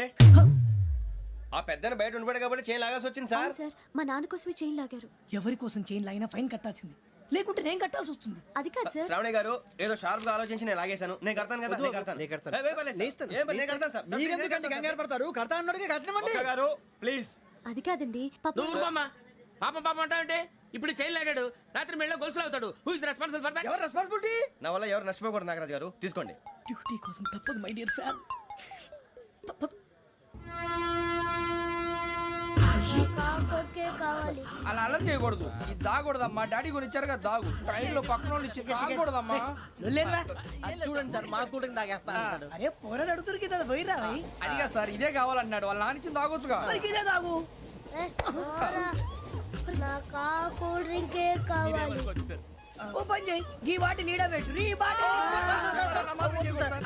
ఆ పెద్దన బయట ఉండిపోయాడు కాబట్టి చేయి లాగాల్సి వచ్చింది సార్. సార్ మా నాన్న కోసమే చైన్ లాగారు. ఎవరి కోసం చైన్ లాగినా ఫైన్ కట్టాల్సింది, లేకుంటే నేను కట్టాల్సి వస్తుంది. అది కాదు సార్. శ్రావణి గారు ఏదో షార్ప్ గా ఆలోచించి నేను లాగేశాను. నేను కడతాను కదా, నేను కడతాను. ఏ, ఏ, పర్లేదు సార్. ఏ, నేను కడతాను సార్. మీరెందుకంటే కంగారు పడతారు? కడతా అన్నాడుగా కట్టమండి. ఒక్క గారు ప్లీజ్. అది కాదండి పాపం. నువ్వు ఊరుకోమ్మా. పాపం పాపం అంటావంటే ఇప్పుడు చైన్ లాగాడు, రాత్రి మెళ్ళ గొలుసులు అవుతాడు. Who is responsible for that? ఎవరు రెస్పాన్సిబిలిటీ? నా వల్ల ఎవరు నష్టపోకూడదు నాగరాజు గారు, తీసుకోండి. డ్యూటీ కోసం తప్పదు మై డియర్ ఫ్యాన్, తప్పదు. అలా అలర్ చేయకూడదు. ఇది దాగకూడదమ్మా. డాడీ కొని ఇచ్చారు కదా దాగు. ట్రైన్ లో పక్కన వాళ్ళు ఇచ్చి దాగకూడదమ్మా. చూడండి సార్ మా కూడా తాగేస్తా అంటాడు. అరే పోరాడు అడుగుతారు కదా, పోయిరా భయ్. అదిగా సార్ ఇదే కావాలన్నాడు. వాళ్ళ నాన్న ఇచ్చింది తాగొచ్చుగా. మరి ఇదే తాగు. ఓ పని చేయి, ఈ బాటి లీడ పెట్టు. ఈ బాటి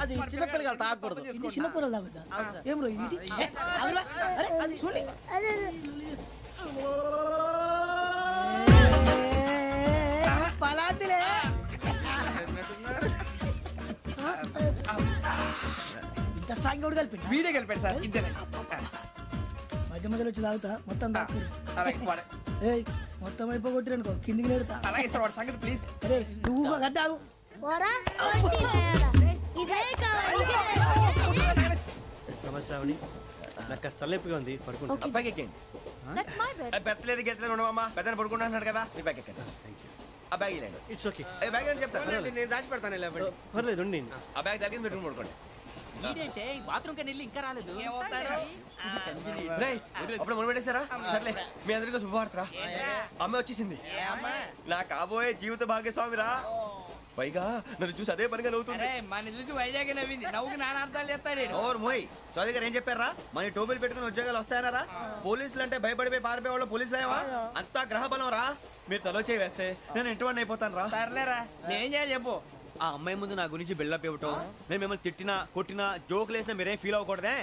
అది చిన్నపిల్లలు తాగకూడదు. ఇది చిన్న పొరలు తాగుతా. ఏం రో ఇది? ఆగురా. అరే అది చూడండి. పలాతిలే. ఇంత స్ట్రాంగ్ కూడా కలిపి వీడే గెలిపాడు సార్. ఇద్దరే. మధ్య మధ్యలో వచ్చి తాగుతా, మొత్తం తాగు. అలాగే వాడు- ఏయ్ మొత్తం అయిపోగొట్టిరనుకో కిందికి నేడుతా. అలాగే సార్ వాడు సంగతి ప్లీజ్. అరే నువ్వు గద్దాగు. నమస్కారం. నాకు కాస్త తలెప్పిగా ఉంది, పడుకుంటా. అబ్బాయికి ఎక్కండి. That's my bed. పెట్టలేదు గెట్టలేదు ఉండవమ్మా. పెద్దని పడుకుంటున్నాడు కదా, మీ బ్యాగ్ ఎక్కండి. ఆ బ్యాగ్ ఇలాండి. It's okay. బ్యాగ్ అని చెప్తాను. నేను దాచి పెడతాను. పర్లేదు ఉండి. ఆ బ్యాగ్ తగ్గింది పెట్టుకుని పడుకోండి. ఏంటంటే బాత్రూమ్ కని వెళ్ళి ఇంకా రాలేదు. రేయ్, అప్పుడు మొదలు పెట్టేశారా? సర్లే, మీ అందరికీ శుభవార్తరా. అమ్మ వచ్చేసింది. నా కాబోయే జీవిత భాగ్యస్వామిరా. పైగా నన్ను చూసి అదే పనిగా నవ్వుతుంది. మన చూసి వైజాగ్ నవ్వింది. నవ్వుకి నాన్న అర్థాలు చెప్తాడు. ఓర్ మోయ్, చౌదరి గారు ఏం చెప్పారా? మన టోబీలు పెట్టుకుని ఉద్యోగాలు వస్తాయనరా? పోలీసులు అంటే భయపడిపోయి పారిపోయే వాళ్ళు పోలీసులు ఏవా? అంతా గ్రహ బలం రా. మీరు తలో చేయి వేస్తే నేను ఇంటివాడిని అయిపోతాను రా. సర్లేరా, నేనేం చేయాలి చెప్పు. ఆ అమ్మాయి ముందు నా గురించి బిల్డప్ ఇవ్వటం, నేను మిమ్మల్ని తిట్టినా కొట్టినా జోకులు వేసినా మీరేం ఫీల్ అవ్వకూడదే.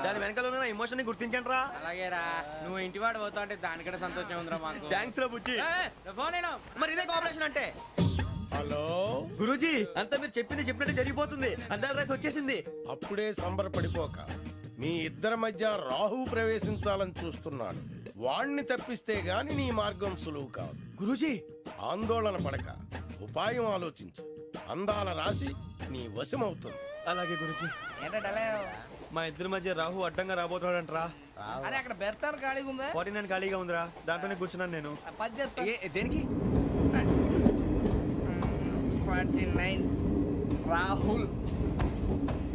దాని వెనకాల ఉన్న ఎమోషన్ ని గుర్తించండి రా. అలాగేరా, నువ్వు ఇంటివాడు పోతా అంటే దానికంటే సంతోషం ఉందిరా మాకు. థ్యాంక్స్ రా బుజ్జి. ఫోన్ అయినా మరి ఇదే కోఆపరేషన్ అంటే. హలో గురూజీ, అంతా మీరు చెప్పింది చెప్పినట్టు జరిగిపోతుంది. అందాల రైస్ వచ్చేసింది. అప్పుడే సంబరపడిపోక, మీ ఇద్దరి మధ్య రాహు ప్రవేశించాలని చూస్తున్నాడు. వాణ్ణి తప్పిస్తే గాని నీ మార్గం సులువు కాదు. గురూజీ, ఆందోళన పడక, ఉపాయం ఆలోచించు. అందాల రాశి నీ వశమవుతుంది. అలాగే గురూజీ. ఏంటంటే మా ఇద్దరి మధ్య రాహు అడ్డంగా రాబోతున్నాడంటరా. అరే అక్కడ బెర్తాను ఖాళీగా ఉందా? 49 ఖాళీగా ఉందిరా, దాంట్లోనే కూర్చున్నాను నేను. పది చేస్తా. దేనికి? 49 రాహుల్.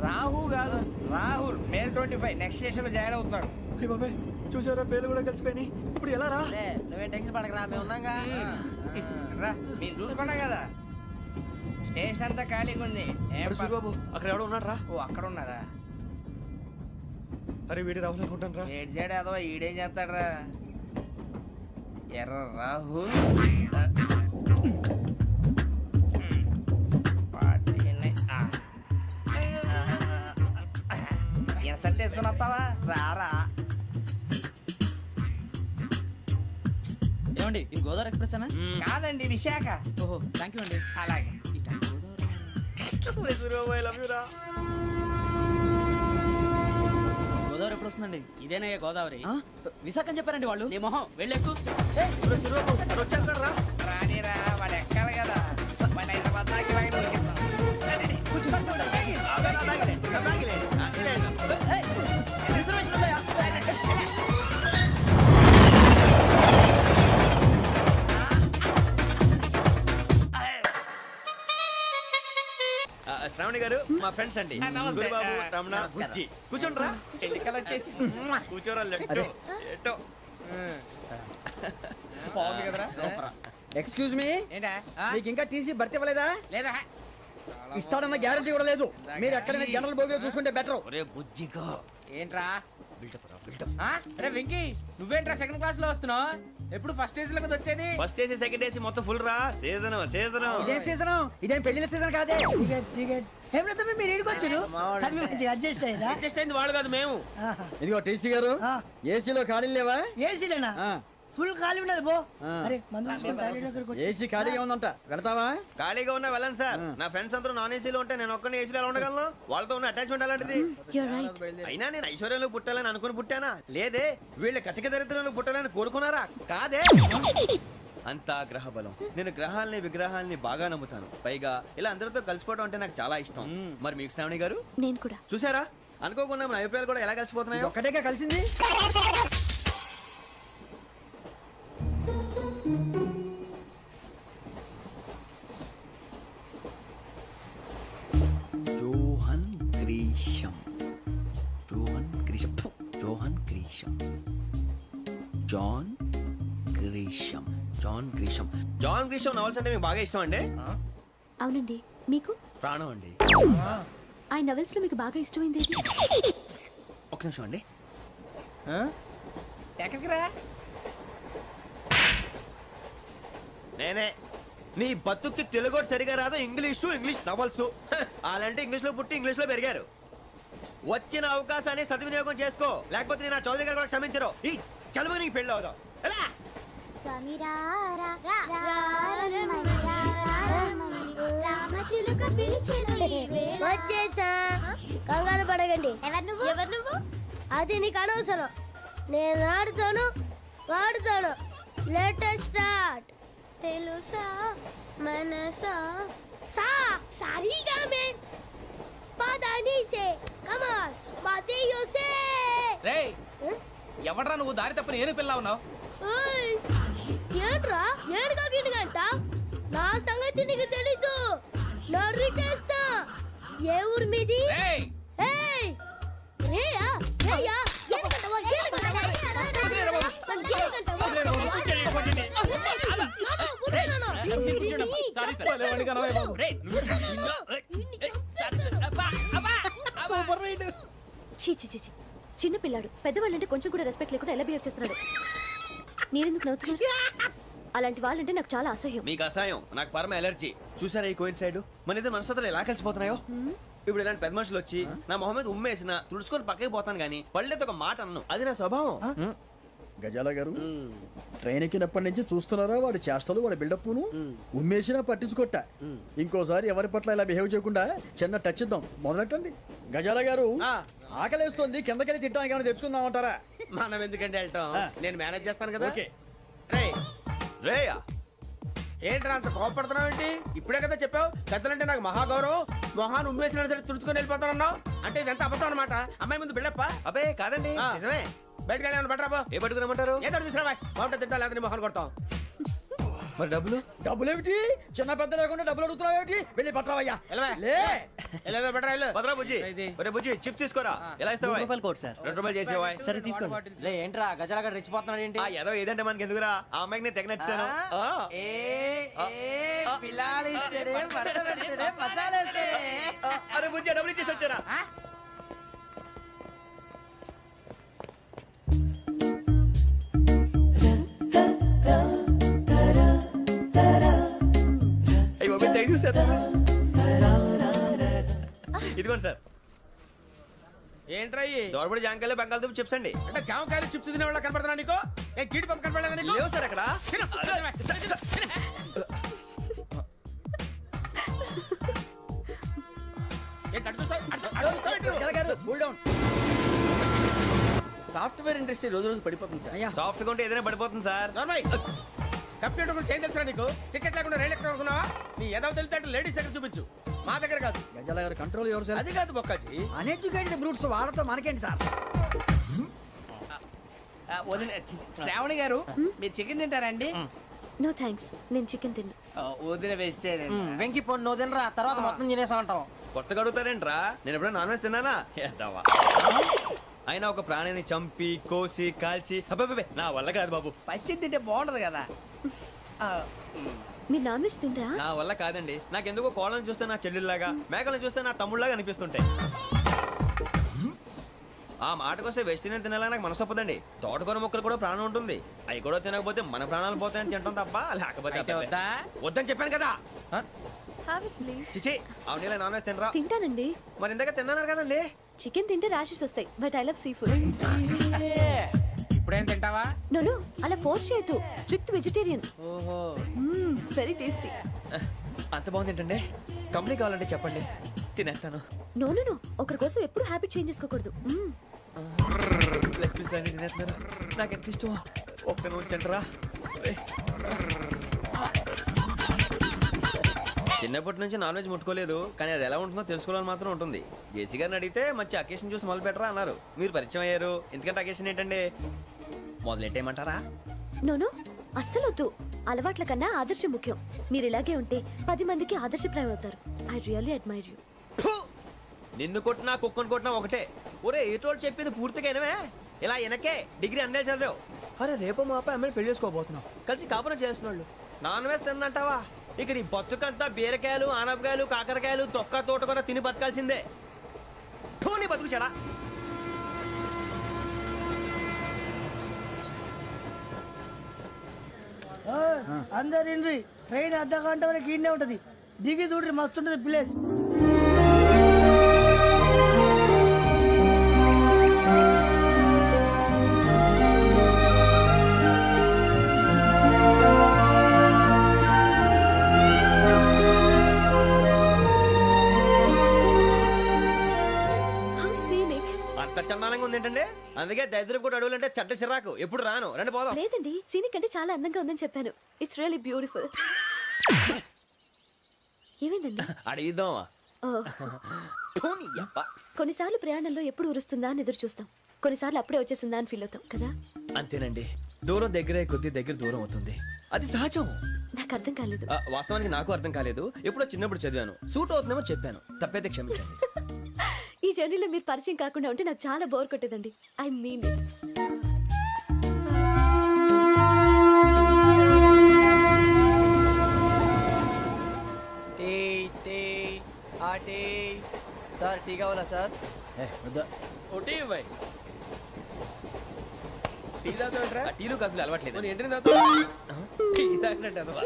రాహు కాదు, రాహుల్. మే 25 నెక్స్ట్ స్టేషన్ లో జాయిన్ అవుతున్నాడు. అయ్య బాబాయ్, చూసారా పేర్లు కూడా కలిసిపోయినాయి. ఇప్పుడు ఎలా రా? నువ్వేం టెన్షన్ పడకరా, మేము ఉన్నాగా. రా, మీరు చూసుకున్నా కదా స్టేషన్ అంతా ఖాళీగా ఉంది. ఏం ప- సూరిబాబు, అక్కడ ఎవడో ఉన్నాడు రా. ఓ అక్కడ ఉన్నారా? అరే వీడి రాహుల్ అనుకుంటాను రా. ఏడు చేయడం ఏదో ఈడేం చేస్తాడరా? ఎర్ర రాహుల్. ఇన్సల్ట్ వేసుకుని వస్తావా? రారా. ఏమండి ఇది గోదావరి ఎక్స్ప్రెస్ అనా? కాదండి, విశాఖ. ఓహో థ్యాంక్ యూ అండి. అలాగే. సూరిబాబు, I love you రా. గోదావరి ఎప్పుడు వస్తుందండి? ఇదేనయ్య గోదావరి. విశాఖ అని చెప్పారండి వాళ్ళు. నీ మొహం వెళ్ళెక్కు. సూరిబాబు, వాడు వచ్చేస్తాడు రా. రానిరా, వాడు ఎక్కాలి కదా. వాడిని హైదరాబాద్ దాకా ఇలాగే దొరికిస్తాం. రండి, కూర్చో. ఆ బ్యాగ్, ఆ బ్యాగ్ ఇలే, ఆ బ్యాగ్ ఇలే. ఆ, ఇలేండి. రిజర్వేషన్ ఉందా? శ్రావణి గారు మా ఫ్రెండ్స్ అండి. నమస్తే. సూరిబాబు, రమణ, నమస్కారం. బుజ్జి. కూర్చోండి రా. ఎన్నికలు వచ్చేసి కూర్చోరా. లెట్టో ఎట్టో. బాగుంది కదరా? ఎక్స్క్యూజ్ మీ, ఏంటా? మీకు ఇంకా టీసీ భర్తీ ఇవ్వలేదా? లేదా ఇస్తాడన్న గ్యారంటీ కూడా లేదు. మీరు ఎక్కడైనా జనరల్ బోగిలో చూసుకుంటే బెటర్. ఒరే బుజ్జిగా, ఏంట్రా? బిల్డప్ రా, బిల్డప్. అరే వెంకీ, నువ్వేంట్రా సెకండ్ క్లాస్ లో వస్తున్నావు? ఎప్పుడు ఫస్ట్ ఏజ్ లో కదా వచ్చేది? ఫస్ట్ ఏసీ సెకండ్ ఏసీ మొత్తం ఫుల్ రా. Season season. ఇదేం సీజన్? ఇదేం పెళ్లిన సీజన్ కాదే. టికెట్ టికెట్ ఏం లేదు, మీరు ఇడికొచ్చారు అడ్జస్ట్ అయ్యారా? అడ్జస్ట్ అయింది వాడు కాదు, మేము. ఇదిగో టీసీ గారు, ఏసీలో ఖాళీ లేవా? ఏసీలేనా? ఫుల్ ఖాళీ ఉండదు బో అరే మందు ఏసీ ఖాళీగా ఉందంట వెళ్తావా? ఖాళీగా ఉన్నా వెళ్ళండి సార్. నా ఫ్రెండ్స్ అందరూ నాన్ ఏసీలో ఉంటే నేను ఒక్కనే ఏసీలో ఎలా ఉండగలను? వాళ్ళతో ఉన్న అటాచ్మెంట్ అలాంటిది. You're right. అయినా నేను ఐశ్వర్యంలో పుట్టాలని అనుకుని పుట్టానా? లేదే. వీళ్ళ కటిక దరిద్రంలో పుట్టాలని కోరుకున్నారా? కాదే. అంతా గ్రహ బలం. నేను గ్రహాలని విగ్రహాలని బాగా నమ్ముతాను. పైగా ఇలా అందరితో కలిసిపోవడం అంటే నాకు చాలా ఇష్టం. మరి మీకు శ్రావణి గారు? నేను కూడా. చూసారా, అనుకోకుండా మన అభిప్రాయాలు కూడా ఎలా కలిసిపోతున్నాయో. ఒక్కటేగా కలిసింది. Johan Grisham, Johan Grisham, Johan Grisham, John Grisham, John Grisham. John Grisham novels అంటే మీకు బాగా ఇష్టం అండి? అవునండి. మీకు? ప్రాణం అండి. ఆ నవెల్స్ లో మీకు బాగా ఇష్టమైంది ఏది? ఒక నిమిషం అండి. ఎక్కడికి రా? నేనే. నీ బతుక్కి తెలుగు సరిగా రాదు, ఇంగ్లీష్ నవల్స్. అలాంటి ఇంగ్లీష్ లో పుట్టి ఇంగ్లీష్ లో పెరిగారు. వచ్చిన అవకాశాన్ని సద్వినియోగం చేసుకో, లేకపోతే నేను నా చౌదరి గారు కూడా క్షమించరు. ఈ చదువు నీకు పెళ్ళి అవుదాం. ఎలా? వచ్చేసా, కంగారు పడగండి. ఎవరు నువ్వు? అది నీకు అనవసరం. నేను ఆడుతాను, వాడుతాను. Latest start. తెలుసా మనసా సా సారీగా మెన్ పదని సే కమాన్ మాదేయో సే. రేయ్, ఎవడ్రా నువ్వు దారి తప్పని ఏను పిల్ల ఉన్నావు? ఓయ్ ఏంట్రా ఏడుగా గిడుగంట? నా సంగతి నీకు తెలీదు. నరికేస్తా. ఏ ఊరు మీది? రేయ్, ఏయ్ రేయా రేయా ఏడుగంటవా ఏడుగంటవా సారీ సార్. రేయ్, చీ చీ చీ చీ. చిన్న పిల్లాడు. పెద్దవాళ్ళంటే కొంచెం కూడా రెస్పెక్ట్ లేకుండా ఎలా బిహేవ్ చేస్తున్నాడు. మీరెందుకు నవ్వుతున్నారు? అలాంటి వాళ్ళంటే నాకు చాలా అసహ్యం. మీకు అసహాయం, నాకు పరమ ఎలర్జీ. చూసారా ఈ కోయిన్ సైడ్? మన ఇద్దరు మనసులో ఎలా కలిసిపోతున్నాయో. ఇప్పుడు ఇలాంటి పెద్ద మనుషులు వచ్చి నా మొహం మీద ఉమ్మేసిన తుడుచుకొని పక్కకి పోతాను కానీ పళ్ళేతో ఒక మాట అన్ను. అది నా స్వభావం. గజాల గారు ట్రైన్ ఎక్కినప్పటి నుంచి చూస్తున్నారా వాడి చేష్టలు, వాడి బిల్డప్ను? ఉమ్మేసినా పట్టించుకోట. ఇంకోసారి ఎవరి పట్ల ఇలా బిహేవ్ చేయకుండా చిన్న టచ్ ఇద్దాం. మొదలెట్టండి. గజాల గారు ఆకలేస్తోంది, కిందకెళ్ళి తిట్టడానికి ఏమైనా తెచ్చుకుందామంటారా? మనం ఎందుకంటే వెళ్తాం, నేను మేనేజ్ చేస్తాను కదా. ఓకే. రేయా, ఏంట్రా అంత కోపడుతున్నావు ఏంటి? ఇప్పుడే కదా చెప్పావు పెద్దలంటే నాకు మహాగౌరవం, మొహాన్ని ఉమ్మేసిన సరే తుడుచుకొని వెళ్ళిపోతానన్నావు. అంటే ఇదంతా అబద్ధం అనమాట. అమ్మాయి ముందు బిల్డప్ప. అబ్బే కాదండి, నిజమే. బయటకు వెళ్ళి బట్రాబో. ఏ పట్టుకురమ్మంటారు? ఏదో తీసుకురా బాగుంటుంది. తింటా లేదా మొహాన్ని కొడతాం. మరి డబ్బులు? డబ్బులేమిటి? చిన్న పెద్ద లేకుండా డబ్బులు అడుగుతున్నావు ఏమిటి? వెళ్ళి పట్టరావయ్యా. వెళ్ళేదో బట్రా వెళ్ళు. భద్రా బుజ్జి, ఒరే బుజ్జి చిప్స్ తీసుకోరా. ఎలా ఇస్తావా? Court sir. 2 రూపాయలు చేసేవా? సరే తీసుకోండి. లే ఏంట్రా గజాల రెచ్చిపోతున్నాడు ఏంటి? ఆ ఏదో ఏదంటే మనకి ఎందుకురా? ఆ అమ్మాయికి నేను తెగ నచ్చాను. అరే బుజ్జి, డబ్బులు ఇచ్చేసి వచ్చారా? ఇదిగోండి సార్. ఏంట్రా దోరబడి జాంకాయలు బంగాళదుంప చిప్స్ అండి. అంటే జామకాయలు చిప్స్ తినే వాళ్ళ కనపడుతున్నా నీకు? ఏ కీడి పంప కనపడలేదా నీకు? లేవు సార్ అక్కడ. సాఫ్ట్వేర్ ఇండస్ట్రీ రోజు రోజు పడిపోతుంది సార్. సాఫ్ట్ గా ఉంటే ఏదైనా పడిపోతుంది సార్. కంప్యూటర్ గురించి ఏం తెలుసా నీకు? టికెట్ లేకుండా రైలు ఎక్కడ అనుకున్నావా? నీ ఏదో తెలితే లేడీస్ దగ్గర చూపించు, మా దగ్గర కాదు. గజాల గారు కంట్రోల్ ఎవరు సార్? అది కాదు బొక్కాజీ. అన్ఎడ్యుకేటెడ్ బ్రూట్స్ వాళ్ళతో మనకేంటి సార్? శ్రావణి గారు మీరు చికెన్ తింటారండి? నో థ్యాంక్స్, నేను చికెన్ తిన్నా. వదిన వేస్తే వెంకి పొన్ను నువ్వు తినరా, తర్వాత మొత్తం తినేసా ఉంటాం. కొత్తగా అడుగుతారేంట్రా? నేను ఎప్పుడైనా నాన్ వెజ్ తిన్నానా? ఎద్దావా. అయినా ఒక ప్రాణిని చంపి కోసి కాల్చి అబ్బబ్బే నా వల్ల కాదు బాబు. పచ్చి తింటే బాగుంటది కదా. మీరు నాన్ వెజ్ తినరా? నా వల్ల కాదండి. నాకెందుకో కోళ్ళని చూస్తే నా చెల్లెళ్ళలాగా, మేకలను చూస్తే నా తమ్ముళ్ళలాగా అనిపిస్తుంటాయి. ఆ మాటకొస్తే వెస్టిరియన్ తినాలని నాకు మనసు ఒప్పదండి. తోటకూర మొక్కలు కూడా ప్రాణం ఉంటుంది. అవి కూడా తినకపోతే మన ప్రాణాలు పోతాయని తింటాం తప్ప లేకపోతే వద్దని చెప్పాను కదా. చిచి, అవునీ నాన్ వెజ్ తినరా? తింటానండి. మరి ఇందాక తిన్నాను కదండి. చికెన్ తింటే ర్యాషెస్ వస్తాయి, but I love sea food. ఎప్పుడేం తింటావా? నోను అలా ఫోర్స్ చేయొద్దు. Strict vegetarian. ఓహో. Very tasty. అంత బాగుంది ఏంటండి? కంపెనీ కావాలంటే చెప్పండి, తినేస్తాను. నో నో నో, ఒకరి కోసం ఎప్పుడు హ్యాబిట్ చేంజ్ చేసుకోకూడదు. లెగ్ పీస్ అన్ని తినేస్తున్నారు. నాకు ఎంత ఇష్టం. ఒక్క ఉంచండిరా. చిన్నప్పటి నుంచి నాన్ వెజ్ ముట్టుకోలేదు, కానీ అది ఎలా ఉంటుందో తెలుసుకోవాలని మాత్రం ఉంటుంది. జేసీ గారిని అడిగితే మంచి అకేషన్ చూసి మొదలు పెట్టరా అన్నారు. మీరు పరిచయం అయ్యారు, ఎందుకంటే అకేషన్ ఏంటండి? మొదలెట్టేయమంటారా? నోను అస్సలు వద్దు. అలవాట్ల కన్నా ఆదర్శం ముఖ్యం. మీరు ఇలాగే ఉంటే 10 మందికి ఆదర్శప్రాయం అవుతారు. I really admire you. నిన్ను కొట్టినా కుక్కను కొట్టినా ఒకటే. ఒరే ఏటోళ్ళు చెప్పింది పూర్తిగా వినవే. ఇలా వెనకే డిగ్రీ అన్నే చదివావు. అరే రేపు మా అబ్బాయి అమ్మని పెళ్లి చేసుకోబోతున్నావు, కలిసి కాపురం చేసిన వాళ్ళు. నాన్ వేసి తిన్నంటావా? ఇక నీ బతుకంతా బీరకాయలు, ఆనపకాయలు, కాకరకాయలు, తొక్క తోట కూడా తిని బతకాల్సిందే. నీ బతుకు చెడా. అందరు ఇండ్రి, ట్రైన్ అర్ధ గంట వరకు ఇన్నే ఉంటది. దిగి చూడ్రి, మస్తు ఉంటది ప్లేస్. అంత చందానంగా ఉంది ఏంటండి? అందుకే దరిద్రం కూడా అడవులంటే చెడ్డ చిరాకు. ఎప్పుడు రాను. రండి పోదాం. లేదండి, సీనిక్ అంటే చాలా అందంగా ఉందని చెప్పాను. It's really beautiful. ఏమైందండి? అడిగిద్దామా? కొన్నిసార్లు ప్రయాణంలో ఎప్పుడు ఉరుస్తుందా అని ఎదురు చూస్తాం, కొన్నిసార్లు అప్పుడే వచ్చేసిందా అని ఫీల్ అవుతాం కదా. అంతేనండి, దూరం దగ్గరే కొద్ది దగ్గర దూరం అవుతుంది. అది సహజం. నాకు అర్థం కాలేదు. వాస్తవానికి నాకు అర్థం కాలేదు. ఎప్పుడో చిన్నప్పుడు చదివాను, సూట్ అవుతుందేమో చెప్పాను. తప్పైతే క్షమించండి. ఈ జర్నీలో మీరు పరిచయం కాకుండా ఉంటే నాకు చాలా బోర్ కొట్టేదండి. I mean it. Sir tea కావాలా సార్? టీ తాగుతాంట్రా? టీలు కాఫీలు అలవాట్లేదు. ఏంటి టీ తాగినట్టు అదవా?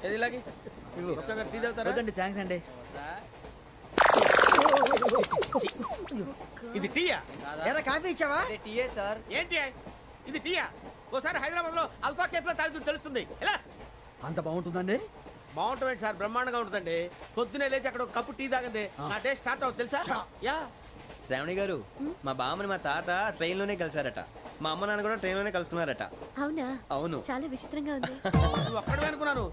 ఏది ఇలాగే టీ తాగుతారా? థ్యాంక్స్ అండి. ఇది టీయా? ఎరా కాఫీ ఇచ్చావా? టీయే సార్. ఏంటి ఇది టీయా? ఓసారి హైదరాబాద్ లో అల్ఫా కేఫ్ లో తాగుతూ తెలుస్తుంది. ఎలా అంత బాగుంటుందండి? బాగుంటుంది సార్, బ్రహ్మాండంగా ఉంటుందండి. పొద్దునే లేచి అక్కడ ఒక కప్పు టీ తాగింది నా డే స్టార్ట్ అవుతుంది తెలుసా? యా. శ్రావణి గారు, మా బామ్మని మా తాత ట్రైన్ లోనే కలిసారట. మా అమ్మ నాన్న కూడా ట్రైన్ లోనే కలుసుకున్నారట. అవునా? అవును. చాలా విచిత్రంగా ఉంది. నువ్వు ఒక్కడే అనుకున్నాను,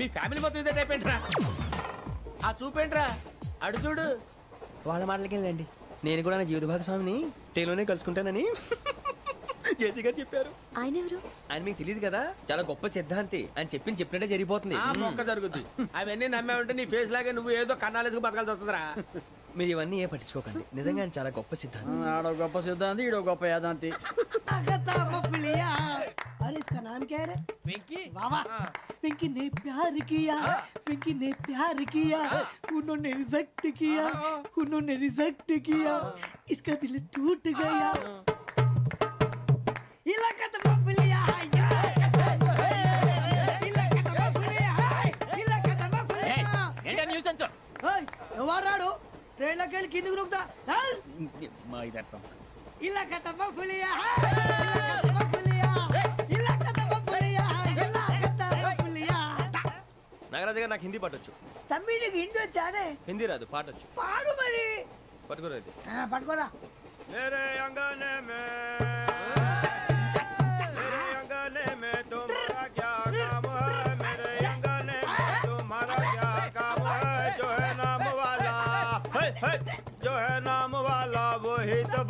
మీ ఫ్యామిలీ మొత్తం ఇదే టైప్ ఏంట్రా? ఆ చూపేంట్రా, అడు చూడు. వాళ్ళ మాటలకి వెళ్ళండి. నేను కూడా నా జీవిత భాగస్వామిని ట్రైన్ లోనే కలుసుకుంటానని జేసీ గారు చెప్పారు. ఆయన ఎవరు? ఆయన మీకు తెలియదు కదా, చాలా గొప్ప సిద్ధాంతి. ఆయన చెప్పినట్టే జరిగిపోతుంది. ఆ మొక్క జరుగుద్ది. అవన్నీ నమ్మావంటే నీ ఫేస్ లాగే నువ్వు ఏదో కన్నాలేసుకు బతకాల్సి వస్తుందిరా. మీరు ఇవన్నీ ఏ పట్టించుకోకండి. నిజంగా ఆయన చాలా గొప్ప సిద్ధాంతి. ఆడో గొప్ప సిద్ధాంతి, ఈడో గొప్ప యాదాంతి. अरे इसका नाम क्या है रे? पिंकी। वाह वाह। पिंकी ने प्यार किया, पिंकी ने प्यार किया, उन्होंने रिजेक्ट किया, उन्होंने रिजेक्ट किया, इसका दिल टूट गया। इलाका तो बबलिया इलाका तो बबलिया इलाका तो बबलिया। ఏంటా న్యూసెన్స్? ఏయ్ ఎవరాడు? ట్రైన్ లోకి వెళ్ళి కిందకి రుకుతా. మా ఇదర్సం. ఇలాకా तो बबलिया इलाका तो बबलिया इलाका तो बबलिया इलाका तो बबलिया। నాగరాజు గారు, నాకు హిందీ పాటొచ్చు. తమ్మి నీకు హిందీ వచ్చానే? హిందీ రాదు, పాటొచ్చు. పాడు మరి. పట్టుకోరా ఇది. పట్టుకోరా. मेरे अंगने में तुम्हारा क्या काम है? मेरे अंगने में तुम्हारा क्या काम है? जो है नाम वाला, जो है नाम वाला वही तो